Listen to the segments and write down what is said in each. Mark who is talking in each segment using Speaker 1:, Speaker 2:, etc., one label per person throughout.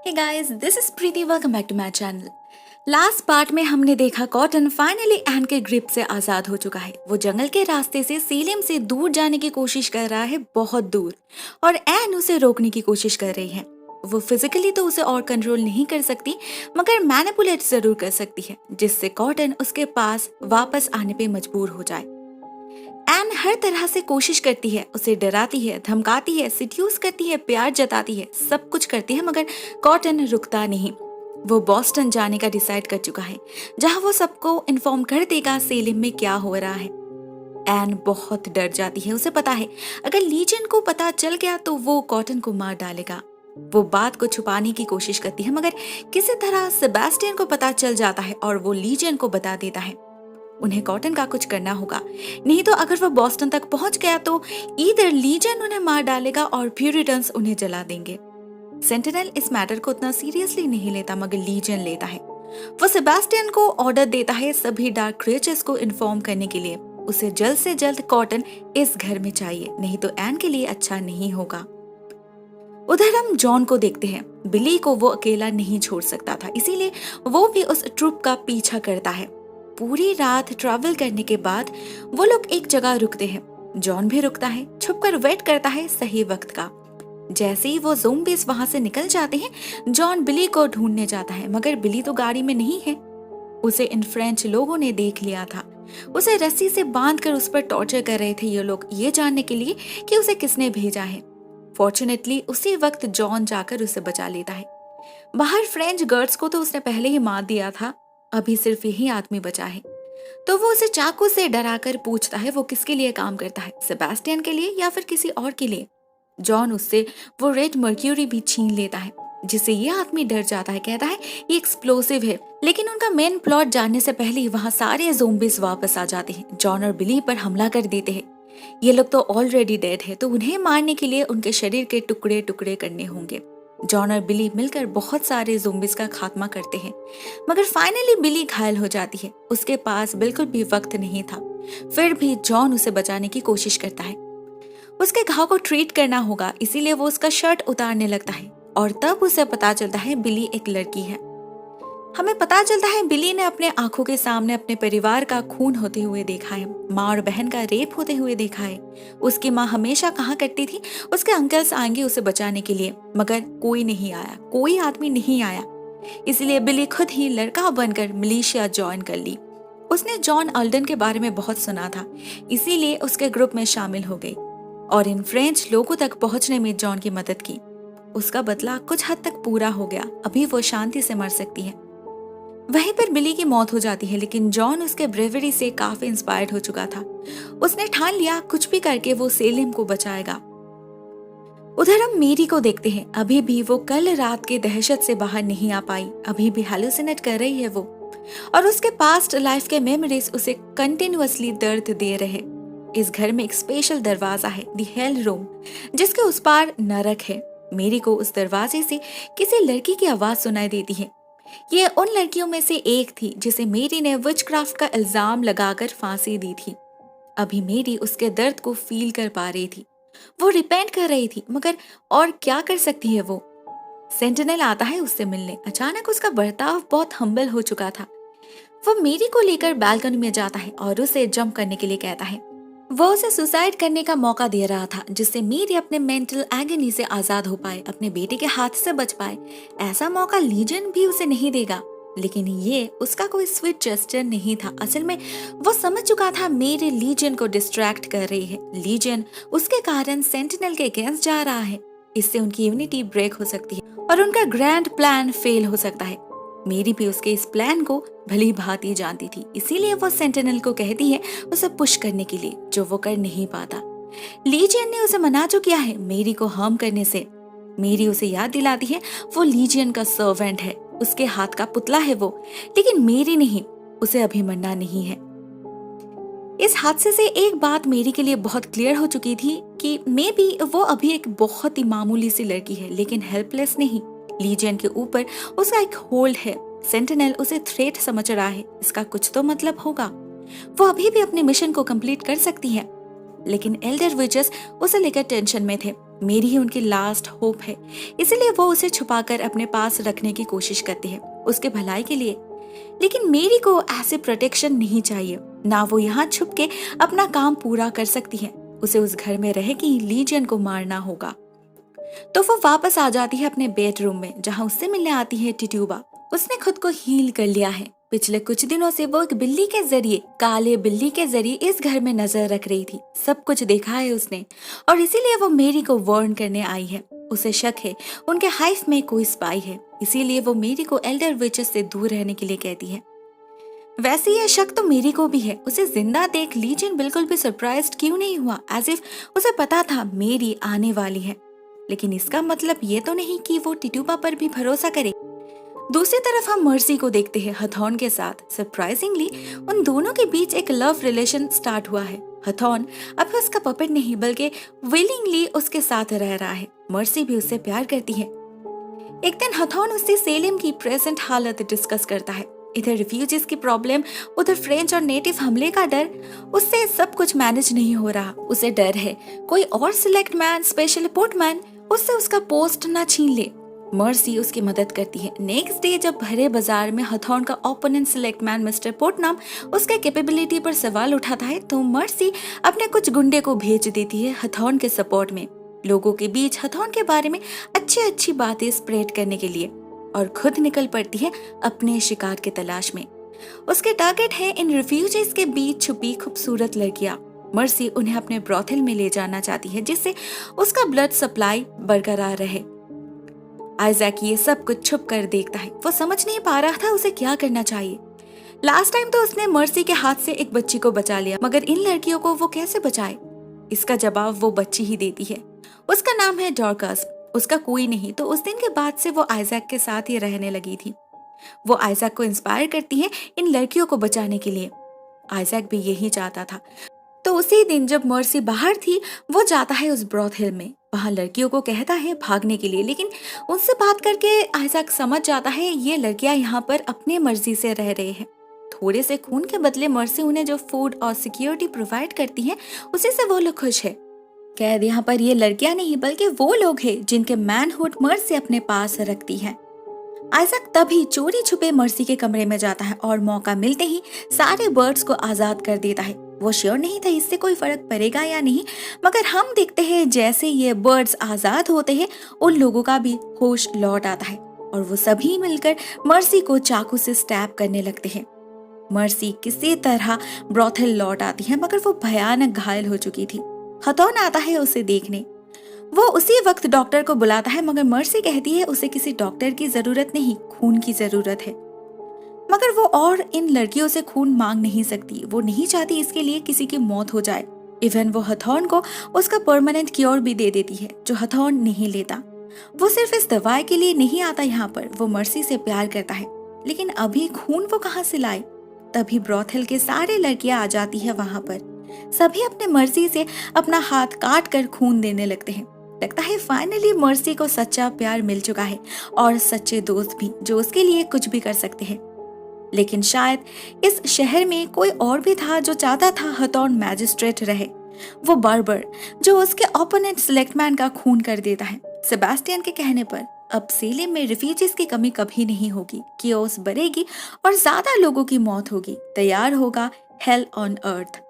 Speaker 1: Hey guys, this is Preeti. Welcome back to my channel. Last part में हमने देखा cotton finally एन के ग्रिप से आजाद हो चुका है। वो जंगल के रास्ते से सेलिम से दूर जाने की कोशिश कर रहा है, बहुत दूर, और एन उसे रोकने की कोशिश कर रही है। वो फिजिकली तो उसे और कंट्रोल नहीं कर सकती, मगर मैनिपुलेट जरूर कर सकती है, जिससे कॉटन उसके पास वापस आने पे मजबूर हो जाए। एन हर तरह से कोशिश करती है, उसे डराती है, धमकाती है, सिड्यूस करती है, प्यार जताती है, सब कुछ करती है, मगर कॉटन रुकता नहीं। वो बॉस्टन जाने का डिसाइड कर चुका है, जहां वो सबको इन्फॉर्म कर देगा सेलिम में क्या हो रहा है। एन बहुत डर जाती है। उसे पता है अगर लीजन को पता चल गया तो वो कॉटन को मार डालेगा। वो बात को छुपाने की कोशिश करती है, मगर किसी तरह सेबेस्टियन को पता चल जाता है और वो लीजन को बता देता है। उन्हें कॉटन का कुछ करना होगा, नहीं तो अगर वो बॉस्टन तक पहुंच गया तो ईदर लीजन उन्हें मार डालेगा और प्यूरिटन्स उन्हें जला देंगे। सेंटिनल इस मैटर को उतना सीरियसली नहीं लेता, मगर लीजन लेता है। वो सेबेस्टियन को ऑर्डर देता है सभी डार्क क्रिएचर्स को इन्फॉर्म करने के लिए। उसे जल्द से जल्द कॉटन इस घर में चाहिए, नहीं तो एन के लिए अच्छा नहीं होगा। उधर हम जॉन को देखते हैं। बिली को वो अकेला नहीं छोड़ सकता था, इसीलिए वो भी उस ट्रुप का पीछा करता है। पूरी रात ट्रैवल करने के बाद वो लोग एक जगह रुकते हैं। जॉन भी रुकता है, छुपकर वेट करता है सही वक्त का। जैसे ही वो ज़ोंबीज वहां से निकल जाते हैं, जॉन बिली को ढूंढने जाता है, मगर बिली तो गाड़ी में नहीं है। उसे इन फ्रेंच लोगों ने देख लिया था। उसे रस्सी से बांधकर उस पर टॉर्चर कर रहे थे ये लोग, ये जानने के लिए कि उसे किसने भेजा है। फॉर्चुनेटली उसी वक्त जॉन जाकर उसे बचा लेता है। बाहर फ्रेंच गर्ड्स को तो उसने पहले ही मार दिया था, अभी सिर्फ यही आदमी बचा है। तो वो उसे चाकू से डराकर पूछता है वो किसके लिए काम करता है, सेबेस्टियन के लिए या फिर किसी और के लिए। जॉन उससे वो रेड मर्क्यूरी भी छीन लेता है, जिससे ये आदमी डर जाता है, कहता है ये एक्सप्लोसिव है। लेकिन उनका मेन प्लॉट जानने से पहले ही वहाँ सारे ज़ोंबीज वापस आ जाते हैं। जॉन और बिली पर हमला कर देते हैं। ये लोग तो ऑलरेडी डेड है, तो उन्हें मारने के लिए उनके शरीर के टुकड़े टुकड़े करने होंगे। जॉन और बिली मिलकर बहुत सारे ज़ोंबीज का खात्मा करते हैं, मगर फाइनली बिली घायल हो जाती है। उसके पास बिल्कुल भी वक्त नहीं था, फिर भी जॉन उसे बचाने की कोशिश करता है। उसके घाव को ट्रीट करना होगा, इसीलिए वो उसका शर्ट उतारने लगता है, और तब उसे पता चलता है बिली एक लड़की है। हमें पता चलता है बिली ने अपने आंखों के सामने अपने परिवार का खून होते हुए देखा है, माँ और बहन का रेप होते हुए देखा है। उसकी माँ हमेशा कहा करती थी उसके अंकल्स आएंगे उसे बचाने के लिए, मगर कोई नहीं आया, कोई आदमी नहीं आया। इसलिए बिली खुद ही लड़का बनकर मिलिशिया ज्वाइन कर ली। उसने जॉन अल्डन के बारे में बहुत सुना था, इसीलिए उसके ग्रुप में शामिल हो गई और इन फ्रेंच लोगों तक पहुंचने में जॉन की मदद की। उसका बदला कुछ हद तक पूरा हो गया, अभी वो शांति से मर सकती है। वहीं पर बिली की मौत हो जाती है, लेकिन जॉन उसके ब्रेवरी से काफी इंस्पायर्ड हो चुका था। उसने ठान लिया कुछ भी करके वो सेलिम को बचाएगा। उधर हम मेरी को देखते हैं। अभी भी वो कल रात के दहशत से बाहर नहीं आ पाई, अभी भी हेलुसिनेट कर रही है वो, और उसके पास्ट लाइफ के मेमोरीज उसे कंटिन्यूअसली दर्द दे रहे। इस घर में एक स्पेशल दरवाजा है, द हेल रूम, जिसके उस पार नरक है। मेरी को उस दरवाजे से किसी लड़की की आवाज सुनाई देती है। ये उन लड़कियों में से एक थी जिसे मेरी ने विचक्राफ्ट का इल्जाम लगाकर फांसी दी थी। अभी मेरी उसके दर्द को फील कर पा रही थी। वो रिपेंट कर रही थी, मगर और क्या कर सकती है वो। सेंटिनल आता है उससे मिलने। अचानक उसका बर्ताव बहुत हम्बल हो चुका था। वो मेरी को लेकर बालकनी में जाता है और उसे जंप करने के लिए कहता है। वो उसे सुसाइड करने का मौका दे रहा था, जिससे मेरी अपने मेंटल एगनी से आजाद हो पाए, अपने बेटे के हाथ से बच पाए। ऐसा मौका लीजन भी उसे नहीं देगा, लेकिन ये उसका कोई स्वीट जेस्चर नहीं था। असल में वो समझ चुका था मेरी लीजन को डिस्ट्रैक्ट कर रही है। लीजन उसके कारण सेंटिनल के अगेंस्ट जा रहा है। इससे उनकी यूनिटी ब्रेक हो सकती है और उनका ग्रैंड प्लान फेल हो सकता है। मेरी भी उसके इस प्लान को भली भांति जानती थी, इसीलिए वो सेंटिनल को कहती है उसे पुश करने के लिए, जो वो कर नहीं पाता। लीजियन ने उसे मना जो किया है मेरी को हार्म करने से। मेरी उसे याद दिलाती है वो लीजियन का सर्वेंट है, उसके हाथ का पुतला है वो, लेकिन मेरी नहीं, उसे अभी मरना नहीं है। इस हादसे से एक बात मेरी के लिए बहुत क्लियर हो चुकी थी कि मे बी वो अभी एक बहुत ही मामूली सी लड़की है, लेकिन हेल्पलेस नहीं। लीजियन के ऊपर उसका एक होल्ड है। सेंटिनल उसे थ्रेट समझ रहा है, इसका कुछ तो मतलब होगा। वो अभी भी अपने मिशन को कंप्लीट कर सकती है, लेकिन एल्डर विचेस उसे लेकर टेंशन में थे। मेरी ही उनकी लास्ट होप है, इसीलिए वो उसे छुपाकर अपने पास रखने की कोशिश करती है उसके भलाई के लिए। लेकिन मेरी को ऐसे प्रोटेक्शन नहीं चाहिए, ना वो यहाँ छुप के अपना काम पूरा कर सकती है। उसे उस घर में रह के लीजियन को मारना होगा। तो वो वापस आ जाती है अपने बेडरूम में, जहाँ उससे मिलने आती है टिट्यूबा। उसने खुद को हील कर लिया है। पिछले कुछ दिनों से वो एक बिल्ली के जरिए, काले बिल्ली के जरिए इस घर में नजर रख रही थी। सब कुछ देखा है उसने और इसीलिए वो मेरी को वार्न करने आई है। उसे शक है उनके हाइव में कोई स्पाई है, इसीलिए वो मेरी को एल्डर विचेस से दूर रहने के लिए कहती है। वैसे ये शक तो मेरी को भी है। उसे जिंदा देख लीजियन बिल्कुल भी सरप्राइज्ड क्यों नहीं हुआ, एज इफ उसे पता था मेरी आने वाली है। लेकिन इसका मतलब ये तो नहीं कि वो टिट्यूबा पर भी भरोसा करे। दूसरी तरफ हम मर्सी को देखते हैं हथौन के साथ। सरप्राइजिंगली उन दोनों के बीच एक लव रिलेशन स्टार्ट हुआ है। हथौन अब उसका पपेट नहीं बल्कि विलिंगली उसके साथ रह रहा है। मर्सी भी उससे प्यार करती है। एक दिन हथौन उससे सेलेम की प्रेजेंट हालत डिस्कस करता है। इधर रिफ्यूजीज की प्रॉब्लम, उधर फ्रेंच और नेटिव हमले का डर। उससे सब कुछ मैनेज नहीं हो रहा। उसे डर है कोई और सिलेक्ट मैन, स्पेशल पोर्टमैन उससे उसका पोस्ट ना छीन ले। मर्सी उसकी मदद करती है। नेक्स्ट डे जब भरे बाजार में हथौन का ओपोनेंट सिलेक्ट मैन मिस्टर पोर्टनाम उसके कैपेबिलिटी पर सवाल उठाता है, तो मर्सी अपने कुछ गुंडे को भेज देती है हथौन के सपोर्ट में, लोगों के बीच हथौन के बारे में अच्छी बातें स्प्रेड करने के लिए, और खुद निकल पड़ती है अपने शिकार के तलाश में। उसके टारगेट है इन रिफ्यूजीज के बीच छुपी खूबसूरत लड़कियां। मर्सी उन्हें अपने ब्रॉथल में ले जाना चाहती है, जिससे उसका ब्लड सप्लाई बरकरार रहे। आइजैक ये सब कुछ छुप कर देखता है। वो समझ नहीं पा रहा था उसे क्या करना चाहिए। लास्ट टाइम तो उसने मर्सी के हाथ से एक बच्ची को बचा लिया, मगर इन लड़कियों को वो कैसे बचाए? इसका जवाब वो बच्ची ही देती है। उसका नाम है डॉर्कस। उसका कोई नहीं, तो उस दिन के बाद से वो आइजैक के साथ ही रहने लगी थी। वो आइजैक को इंस्पायर करती है इन लड़कियों को बचाने के लिए। आइजैक भी यही चाहता था। तो उसी दिन जब मर्सी बाहर थी, वो जाता है उस ब्रॉथल में। वहां लड़कियों को कहता है भागने के लिए, लेकिन उनसे बात करके आइजैक समझ जाता है ये लड़कियां यहाँ पर अपने मर्जी से रह रहे हैं। थोड़े से खून के बदले मर्सी उन्हें जो फूड और सिक्योरिटी प्रोवाइड करती है, उसी से वो लोग खुश है। कैद यहाँ पर ये लड़कियां नहीं बल्कि वो लोग हैं जिनके मैनहुड मर्सी अपने पास रखती है। आइजैक तभी चोरी छुपे मर्सी के कमरे में जाता है और मौका मिलते ही सारे बर्ड्स को आजाद कर देता है। वो श्योर नहीं था इससे कोई फर्क पड़ेगा या नहीं, मगर हम देखते हैं जैसे ये बर्ड्स आजाद होते हैं उन लोगों का भी होश लौट आता है और वो सभी मिलकर मर्सी को चाकू से स्टैब करने लगते हैं। मर्सी किसी तरह ब्रॉथल लौट आती है, मगर वो भयानक घायल हो चुकी थी। हथौन आता है उसे देखने। वो उसी वक्त डॉक्टर को बुलाता है, मगर मर्सी कहती है उसे किसी डॉक्टर की जरूरत नहीं, खून की जरूरत है। मगर वो और इन लड़कियों से खून मांग नहीं सकती। वो नहीं चाहती इसके लिए किसी की मौत हो जाए। इवन वो हथौन को उसका परमानेंट क्योर भी दे देती है, जो हथौन नहीं लेता। वो सिर्फ इस दवाई के लिए नहीं आता यहाँ पर, वो मर्सी से प्यार करता है। लेकिन अभी खून वो कहाँ से लाए? तभी ब्रॉथल के सारे लड़कियां आ जाती है वहां पर। सभी अपने मर्जी से अपना हाथ काट कर खून देने लगते हैं। लगता है फाइनली मर्सी को सच्चा प्यार मिल चुका है और सच्चे दोस्त भी, जो उसके लिए कुछ भी कर सकते हैं। लेकिन शायद इस शहर में कोई और भी था जो चाहता था हथौन मैजिस्ट्रेट रहे। वो बार्बर जो उसके ओपोनेंट सिलेक्टमैन का खून कर देता है। सेबास्टियन के कहने पर अब सेलेम में रिफ्यूजीज की कमी कभी नहीं होगी, कियोस बढ़ेगी और ज्यादा लोगों की मौत होगी। तैयार होगा हेल ऑन अर्थ।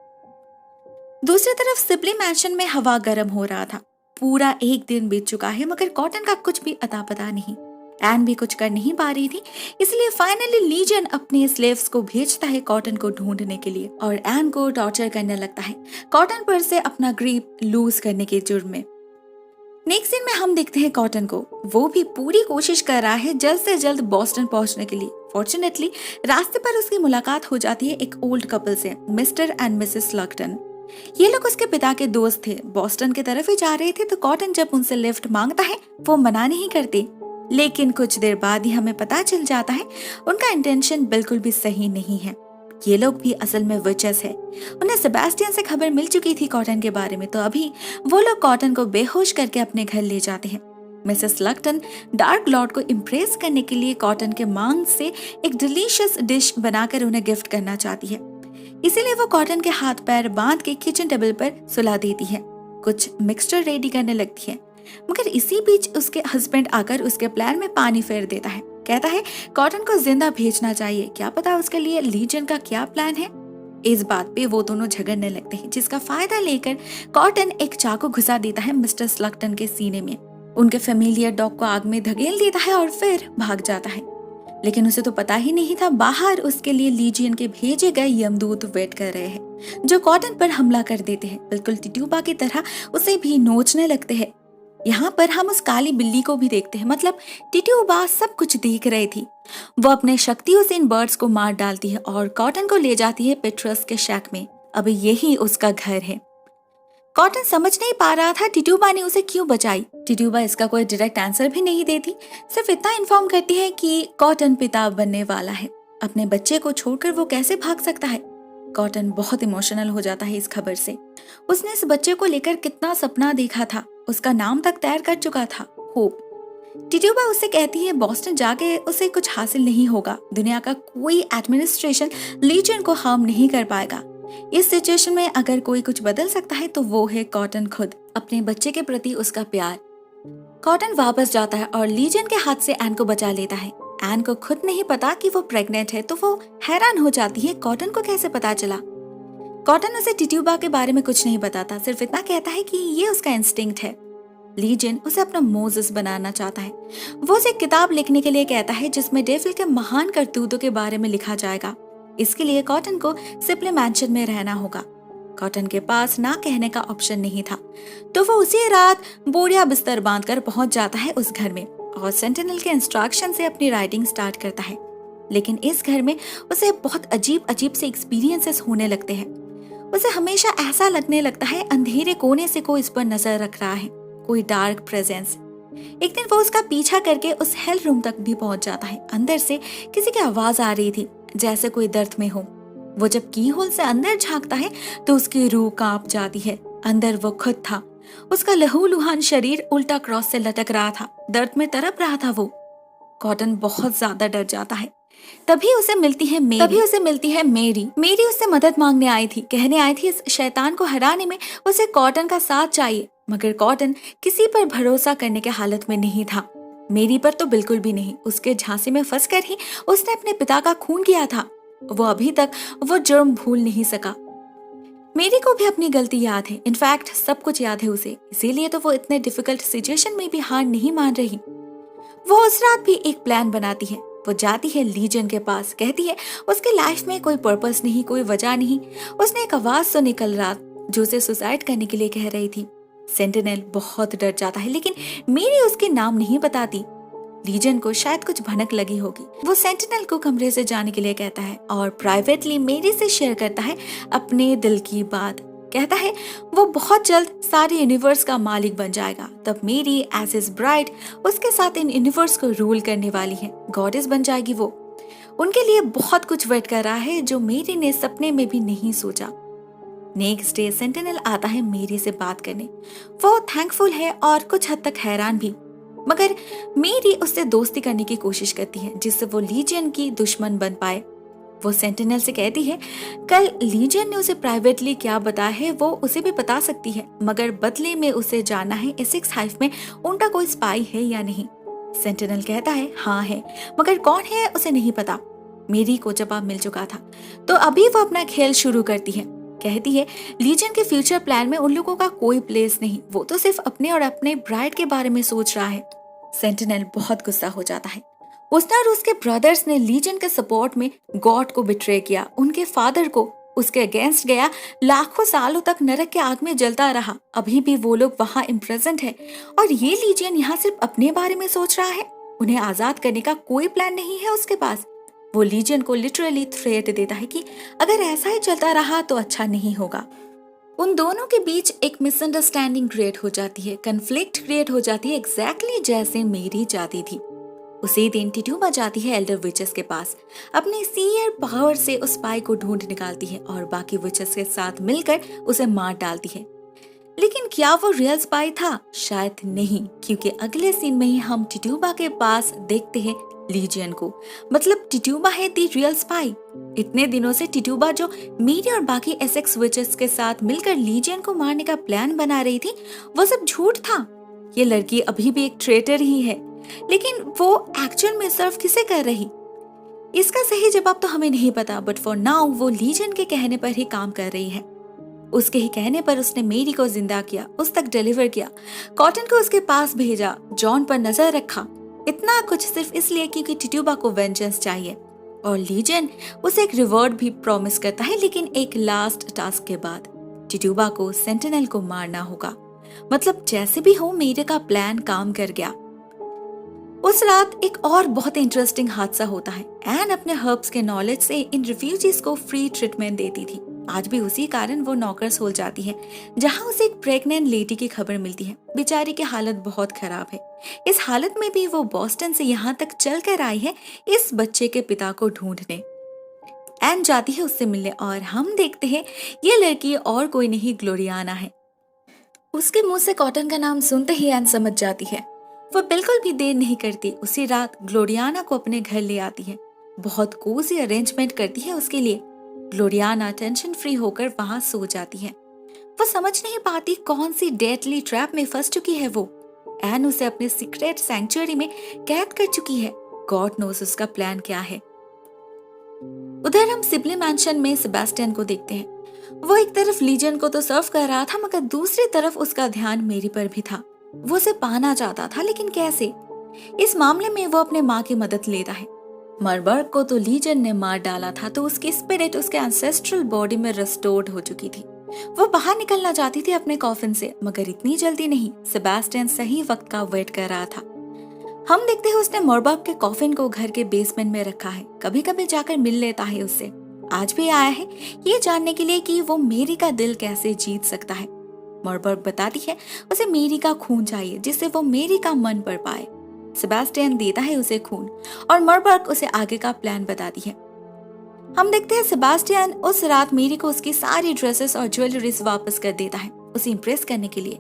Speaker 1: दूसरी तरफ सिपली मैंशन में हवा गर्म हो रहा था। पूरा एक दिन बीत चुका है, मगर कॉटन का कुछ भी अता पता नहीं। एन भी कुछ कर नहीं पा रही थी, इसलिए फाइनली लीजन अपने स्लेव्स को भेजता है कॉटन को ढूंढने के लिए और एन को टॉर्चर करने लगता है कॉटन पर से अपना ग्रिप लूज करने के जुर्म में। नेक्स्ट सीन में हम देखते हैं कॉटन को। वो भी पूरी कोशिश कर रहा है जल्द से जल्द बॉस्टन पहुंचने के लिए। फॉर्चुनेटली रास्ते पर उसकी मुलाकात हो जाती है एक ओल्ड कपल से, मिस्टर एंड मिसेस लक्टन। ये लोग उसके पिता के दोस्त थे। बॉस्टन की तरफ ही जा रहे थे, तो कॉटन जब उनसे लिफ्ट मांगता है वो मना नहीं करते। लेकिन कुछ देर बाद ही हमें पता चल जाता है उनका इंटेंशन बिल्कुल भी सही नहीं है। ये लोग भी असल में विचेस है। उन्हें सेबास्टियन से खबर मिल चुकी थी कॉटन के बारे में, तो अभी वो लोग कॉटन को बेहोश करके अपने घर ले जाते हैं। मिसेस लक्टन डार्क लॉर्ड को इम्प्रेस करने के लिए कॉटन के मांस से एक डिलीशियस डिश बनाकर उन्हें गिफ्ट करना चाहती है। इसीलिए वो कॉटन के हाथ पैर बांध के किचन टेबल पर सुला देती है। कुछ मिक्सचर रेडी करने लगती है। मगर इसी बीच उसके हस्बैंड आकर उसके प्लान में पानी फेर देता है। कहता है कॉटन को जिंदा भेजना चाहिए, क्या पता उसके लिए लीजन का क्या प्लान है। इस बात पे वो दोनों झगड़ने लगते हैं, जिसका फायदा लेकर कॉटन एक चाकू घुसा देता है मिस्टर स्लगटन के सीने में, उनके फेमिलियर डॉग को आग में धकेल देता है और फिर भाग जाता है। लेकिन उसे तो पता ही नहीं था बाहर उसके लिए लीजियन के भेजे गए यमदूत वेट कर रहे हैं, जो कॉटन पर हमला कर देते हैं, बिल्कुल टिट्यूबा की तरह उसे भी नोचने लगते हैं। यहाँ पर हम उस काली बिल्ली को भी देखते हैं, मतलब टिट्यूबा सब कुछ देख रही थी। वो अपने शक्तियों से इन बर्ड्स को मार डालती है और कॉटन को ले जाती है पेट्रस के शैक में। अब यही उसका घर है। कॉटन समझ नहीं पा रहा था टिट्यूबा ने उसे क्यों बचाई। टिट्यूबा इसका कोई डायरेक्ट आंसर भी नहीं देती, सिर्फ इतना इन्फॉर्म करती है कि कॉटन पिता बनने वाला है। अपने बच्चे को छोड़कर वो कैसे भाग सकता है। कॉटन बहुत इमोशनल हो जाता है इस खबर से। उसने इस बच्चे को लेकर कितना सपना देखा था, उसका नाम तक तैयार कर चुका था, होप। टिट्यूबा उससे कहती है बॉस्टन जाके उसे कुछ हासिल नहीं होगा, दुनिया का कोई एडमिनिस्ट्रेशन लीजन को हार्म नहीं कर पाएगा। इस सिचुएशन में अगर कोई कुछ बदल सकता है तो वो है कॉटन खुद, अपने बच्चे के प्रति उसका प्यार। कॉटन वापस जाता है और लीजन के हाथ से एन को बचा लेता है। एन को खुद नहीं पता कि वो प्रेग्नेंट है, तो वो हैरान हो जाती है कॉटन को कैसे पता चला। कॉटन उसे टिट्यूबा के बारे में कुछ नहीं बताता, सिर्फ इतना कहता है कि ये उसका इंस्टिंक्ट है। लीजन उसे अपना मोजेस बनाना चाहता है। वो उसे किताब लिखने के लिए कहता है जिसमें डेविल के महान करतूतों के बारे में लिखा जाएगा। इसके लिए कॉटन को सिप्ले मैंशन में रहना होगा। कॉटन के पास ना कहने का ऑप्शन नहीं था, तो वो उसी रात बोरिया बिस्तर बांधकर पहुंच जाता है उस घर में और सेंटिनल के इंस्ट्रक्शन से अपनी राइटिंग स्टार्ट करता है। लेकिन इस घर में उसे बहुत अजीब अजीब से एक्सपीरियंसेस होने लगते हैं। उसे हमेशा ऐसा लगने लगता है अंधेरे कोने से कोई इस पर नजर रख रहा है, कोई डार्क प्रेजेंस। एक दिन वो उसका पीछा करके उस हेल रूम तक भी पहुंच जाता है। अंदर से किसी की आवाज आ रही थी, जैसे कोई दर्द में हो। वो जब की होल से अंदर झांकता है तो उसकी रूह कांप जाती है। अंदर वो खुद था, उसका लहूलुहान शरीर उल्टा क्रॉस से लटक रहा था, दर्द में तड़प रहा था वो। कॉटन बहुत ज्यादा डर जाता है। तभी उसे मिलती है मेरी। मेरी उससे मदद मांगने आई थी, कहने आई थी इस शैतान को हराने में उसे कॉटन का साथ चाहिए। मगर कॉटन किसी पर भरोसा करने के हालत में नहीं था, मेरी पर तो बिल्कुल भी नहीं। उसके झांसे में फंसकर ही उसने अपने पिता का खून किया था। वो अभी तक वो जुर्म भूल नहीं सका। मेरी को भी अपनी गलती याद है, इनफैक्ट सब कुछ याद है उसे, इसीलिए तो वो इतने डिफिकल्ट सिचुएशन में भी हार नहीं मान रही। वो उस रात भी एक प्लान बनाती है। वो जाती है लीजन के पास, कहती है उसके लाइफ में कोई पर्पस नहीं, कोई वजह नहीं। उसने एक आवाज सुनी कल रात जो उसे सुसाइड करने के लिए कह रही थी। सेंटिनल बहुत डर जाता है, लेकिन मेरी उसके नाम नहीं बताती। लीजन को शायद कुछ भनक लगी होगी। वो सेंटिनल को कमरे से जाने के लिए कहता है और प्राइवेटली मेरी से शेयर करता है अपने दिल की बात। कहता है वो बहुत जल्द सारे यूनिवर्स का मालिक बन जाएगा, तब मेरी एज हिज ब्राइड उसके साथ इन यूनिवर्स को रूल करने वाली है, गॉडेस बन जाएगी वो। उनके लिए बहुत कुछ वेट कर रहा है जो मेरी ने सपने में भी नहीं सोचा। नेक्स्ट डे सेंटिनल आता है मेरी से बात करने। वो थैंकफुल है और कुछ हद तक हैरान भी, मगर मेरी उससे दोस्ती करने की कोशिश करती है जिससे वो लीजियन की दुश्मन बन पाए। वो सेंटिनल से कहती है कल लीजियन ने उसे प्राइवेटली क्या बताया है वो उसे भी बता सकती है, मगर बदले में उसे जानना है एसेक्स हाइव में उनका कोई स्पाई है या नहीं। सेंटिनल कहता है हाँ है, मगर कौन है उसे नहीं पता। मेरी को जवाब मिल चुका था, तो अभी वो अपना खेल शुरू करती है। कहती है लीजन के फ्यूचर प्लान में उन लोगों का कोई प्लेस नहीं, वो तो सिर्फ अपने और अपने ब्राइड के बारे में सोच रहा है। सेंटिनल बहुत गुस्सा हो जाता है। उसने और उसके ब्रदर्स ने लीजन के सपोर्ट में गॉड को बिट्रे किया, उनके फादर को उसके अगेंस्ट गया, लाखों सालों तक नरक के आग में जलता रहा। अभी भी वो लोग वहाँ इम्प्रेजेंट है और ये लीजन यहाँ सिर्फ अपने बारे में सोच रहा है। उन्हें आजाद करने का कोई प्लान नहीं है उसके पास। वो लीजन को लिटरली थ्रेट देता है कि अगर ऐसा ही चलता रहा तो अच्छा नहीं होगा। उन दोनों के बीच एक मिसअंडरस्टैंडिंग क्रिएट हो जाती है, कन्फ्लिक्ट क्रिएट हो जाती है, एग्जैक्टली जैसे मेरी जाती थी। उसी दिन टिट्यूबा जाती है एल्डर विचेस के पास, अपने सीयर पावर से उस स्पाई को ढूंढ निकालती है और बाकी विचेस के साथ मिलकर उसे मार डालती है। लेकिन क्या वो रियल स्पाई था? शायद नहीं, क्योंकि अगले सीन में ही हम टिट्यूबा के पास देखते हैं लीजियन को, मतलब टिट्यूबा है दी रियल स्पाई। इतने दिनों से टिट्यूबा जो मेरी और बाकी एसेक्स विचेस के साथ मिलकर लीजियन को मारने का प्लान बना रही थी, वो सब झूठ था। ये लड़की अभी भी एक ट्रेटर ही है, लेकिन वो एक्चुअल में सर्व किसे कर रही? इसका सही जवाब तो हमें नहीं पता, बट फॉर नाउ वो लीजन के कहने पर ही काम कर रही है। उसके ही कहने पर उसने मेरी को जिंदा किया, उस तक डिलीवर किया, कॉटन को उसके पास भेजा, जॉन पर नजर रखा। इतना कुछ सिर्फ इसलिए क्योंकि टिट्यूबा को वेंजेंस चाहिए। और लीजन उसे एक रिवॉर्ड भी प्रॉमिस करता है, लेकिन एक लास्ट टास्क के बाद। टिट्यूबा को सेंटिनल को मारना होगा। मतलब जैसे भी हो मेरे का प्लान काम कर गया। उस रात एक और बहुत इंटरेस्टिंग हादसा होता है। एन अपने हर्ब्स के नॉलेज से इन रिफ्यूजीज को फ्री ट्रीटमेंट देती थी। आज भी उसी कारण वो नौकरस हो जाती है, जहां उसे एक प्रेग्नेंट लेडी की खबर मिलती है। बेचारी की हालत बहुत खराब है। इस हालत में भी वो बॉस्टन से यहाँ तक चल कर आई है इस बच्चे के पिता को ढूंढने। एन जाती है उससे मिलने और हम देखते हैं ये लड़की और कोई नहीं ग्लोरियाना है। उसके मुंह से कॉटन का नाम सुनते ही एन समझ जाती है। वो बिल्कुल भी देर नहीं करती, उसी रात ग्लोरियाना को अपने घर ले आती है। बहुत कोजी अरेंजमेंट करती है उसके लिए। ग्लोरियाना टेंशन फ्री होकर वहां सो जाती है। वो समझ नहीं पाती कौन सी डेडली ट्रैप में फंस चुकी है वो। एन उसे अपने सीक्रेट सैंक्चुअरी में कैद कर चुकी है। गॉड नोस उसका प्लान क्या है। उधर हम सिबली मैंशन में सेबेस्टियन को देखते हैं। वो एक तरफ लीजन को तो सर्व कर रहा था, मगर दूसरी तरफ उसका ध्यान मेरी पर भी था। वो उसे पाना चाहता था, लेकिन कैसे? इस मामले में वो अपने माँ की मदद लेता है। मरबर्ग को तो लीजन ने मार डाला था, तो उसकी स्पिरिट उसके एंसेस्ट्रल बॉडी में रिस्टोर्ड हो चुकी थी। वो बाहर निकलना चाहती थी अपने कॉफिन से, मगर इतनी जल्दी नहीं। सेबेस्टियन सही वक्त का वेट कर रहा था। हम देखते हैं उसने मरबर्ग के कॉफिन को घर के बेसमेंट में रखा है। कभी कभी जाकर मिल लेता है उससे। आज भी आया है ये जानने के लिए कि वो मेरी का दिल कैसे जीत सकता है। मरबर्ग बताती है उसे मेरी का खून चाहिए, जिससे वो मेरी का मन पढ़ पाए। सेबेस्टियन देता है उसे खून और मरबर्ग उसे आगे का प्लान बताती है। हम देखते हैं सेबेस्टियन उस रात मेरी को उसकी सारी ड्रेसेस और ज्वेलरीज वापस कर देता है, उसे इम्प्रेस करने के लिए।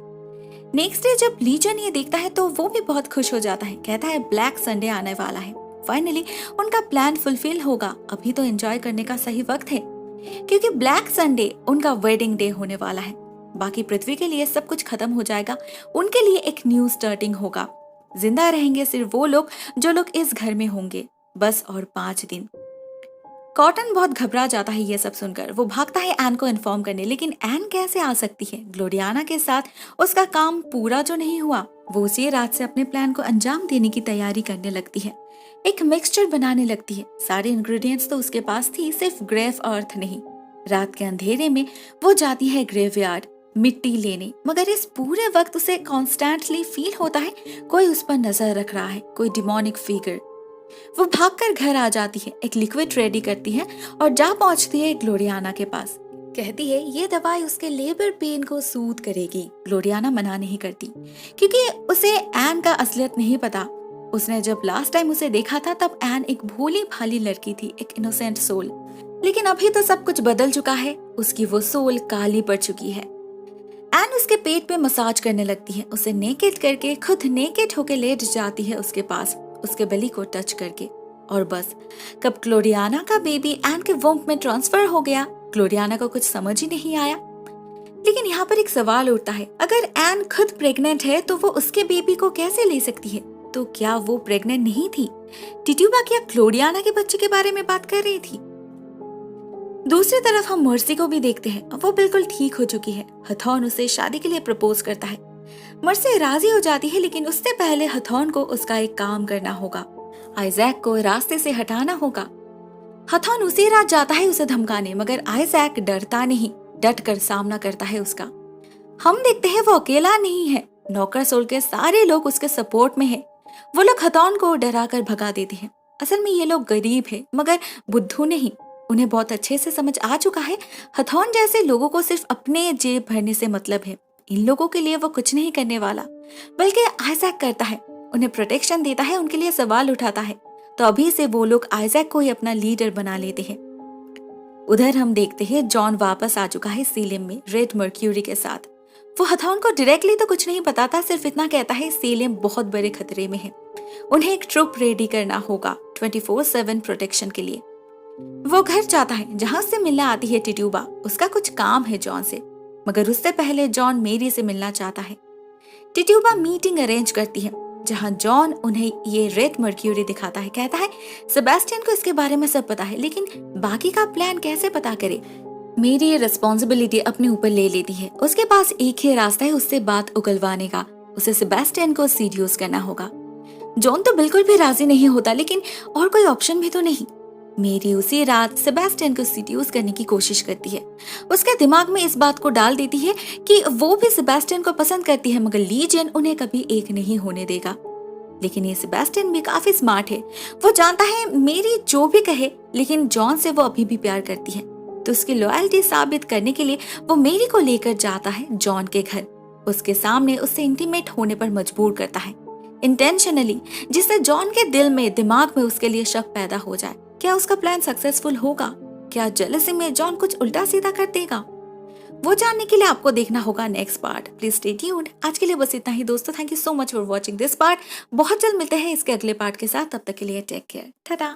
Speaker 1: नेक्स्ट डे जब लीजन ये देखता है तो वो भी बहुत खुश हो जाता है। कहता है ब्लैक संडे आने वाला है, फाइनली उनका प्लान फुलफिल होगा। अभी तो एंजॉय करने का सही वक्त है, क्योंकि ब्लैक संडे उनका वेडिंग डे होने वाला है। बाकी पृथ्वी के लिए सब कुछ खत्म हो जाएगा, उनके लिए एक न्यू स्टार्टिंग होगा। जिंदा रहेंगे सिर्फ वो लोग जो लोग इस घर में होंगे, बस और 5 दिन। कॉटन बहुत घबरा जाता है ये सब सुनकर। वो भागता है एन को इन्फॉर्म करने, लेकिन एन कैसे आ सकती है? ग्लोरियाना के साथ उसका काम पूरा जो नहीं हुआ। वो उसी रात से अपने प्लान को अंजाम देने की तैयारी करने लगती है। एक मिक्सचर बनाने लगती है। सारे इंग्रेडिएंट्स तो उसके पास थी, सिर्फ ग्रेव अर्थ नहीं। रात के अंधेरे में वो जाती है ग्रेवयार्ड मिट्टी लेने, मगर इस पूरे वक्त उसे कॉन्स्टेंटली फील होता है कोई उस पर नजर रख रहा है, कोई डिमोनिक फिगर। वो भागकर घर आ जाती है, एक लिक्विड रेडी करती है और जा पहुंचती है ग्लोरियाना के पास। कहती है ये दवाई उसके लेबर पेन को सूद करेगी। ग्लोरियाना मना नहीं करती, क्योंकि उसे एन का असलियत नहीं पता। उसने जब लास्ट टाइम उसे देखा था तब एन एक भोली भाली लड़की थी, एक इनोसेंट सोल। लेकिन अभी तो सब कुछ बदल चुका है। उसकी वो सोल काली पड़ चुकी है। एन उसके पेट पे मसाज करने लगती है, उसे नेकेड करके खुद नेकेड होके लेट जाती है उसके पास, उसके बेली को टच करके। और बस कब ग्लोरियाना का बेबी एन के वोम्ब में ट्रांसफर हो गया, ग्लोरियाना को कुछ समझ ही नहीं आया। लेकिन यहाँ पर एक सवाल उठता है, अगर एन खुद प्रेग्नेंट है तो वो उसके बेबी को कैसे ले सकती है? तो क्या वो प्रेग्नेंट नहीं थी? टिट्यूबा क्या ग्लोरियाना के बच्चे के बारे में बात कर रही थी? दूसरी तरफ हम मर्सी को भी देखते हैं। वो बिल्कुल ठीक हो चुकी है। हथॉर्न उसे शादी के लिए प्रपोज करता है। मर्सी राजी हो जाती है, लेकिन उससे पहले हथॉर्न को उसका एक काम करना होगा। आइजैक को रास्ते से हटाना होगा। हथॉर्न उसी रात जाता है उसे धमकाने, मगर आइजैक डरता नहीं, डट कर सामना करता है उसका। हम देखते हैं वो अकेला नहीं है, नौकर सोल के सारे लोग उसके सपोर्ट में है। वो लोग हथॉर्न को डरा कर भगा देते हैं। असल में ये लोग गरीब है, मगर बुद्धू नहीं। उन्हें बहुत अच्छे से समझ आ चुका है हथॉर्न जैसे लोगों को सिर्फ अपने जेब भरने से मतलब है। इन लोगों के लिए वो कुछ नहीं करने वाला, बल्कि आइजैक करता है, उन्हें प्रोटेक्शन देता है, उनके लिए सवाल उठाता है। तो अभी से वो लोग आइजैक को ही अपना लीडर बना लेते हैं। उधर हम देखते हैं जॉन वापस आ चुका है सीलेम में रेड मर्क्यूरी के साथ। वो हथॉर्न को डायरेक्टली तो कुछ नहीं बताता, सिर्फ इतना कहता है सीलेम बहुत बड़े खतरे में है, उन्हें एक ट्रुप रेडी करना होगा 24/7 प्रोटेक्शन के लिए। वो घर जाता है जहां से मिलने आती है टिट्यूबा। उसका कुछ काम है जॉन से, मगर उससे पहले जॉन मेरी से मिलना चाहता है। टिट्यूबा मीटिंग अरेंज करती है जहां जॉन उन्हें ये रेड मर्क्यूरी दिखाता है। कहता है सेबेस्टियन को इसके बारे में सब पता है, लेकिन बाकी का प्लान कैसे पता करे। मेरी ये रिस्पॉन्सिबिलिटी अपने ऊपर ले लेती है। उसके पास एक ही रास्ता है उससे बात उगलवाने का, उसे सेबेस्टियन को सीड्यूस करना होगा। जॉन तो बिल्कुल भी राजी नहीं होता, लेकिन और कोई ऑप्शन भी तो नहीं। मेरी उसी रात सेबेस्टियन को सीड्यूस करने की कोशिश करती है। उसके दिमाग में इस बात को डाल देती है कि वो भी सेबेस्टियन को पसंद करती है, मगर लीजियन उन्हें कभी एक नहीं होने देगा। लेकिन ये सेबेस्टियन भी काफी स्मार्ट है। वो जानता है मेरी जो भी कहे, लेकिन जॉन से वो अभी भी प्यार करती है, तो उसकी लॉयल्टी साबित करने के लिए वो मेरी को लेकर जाता है जॉन के घर। उसके सामने उससे इंटीमेट होने पर मजबूर करता है इंटेंशनली, जिससे जॉन के दिल में दिमाग में उसके लिए शक पैदा हो जाए। क्या उसका प्लान सक्सेसफुल होगा? क्या जेलसी में जॉन कुछ उल्टा सीधा कर देगा? वो जानने के लिए आपको देखना होगा next part. Please stay tuned. आज के लिए बस इतना ही दोस्तों। Thank you so much for watching this part. बहुत जल्द मिलते हैं इसके अगले पार्ट के साथ। तब तक के लिए टेक केयर। टाटा।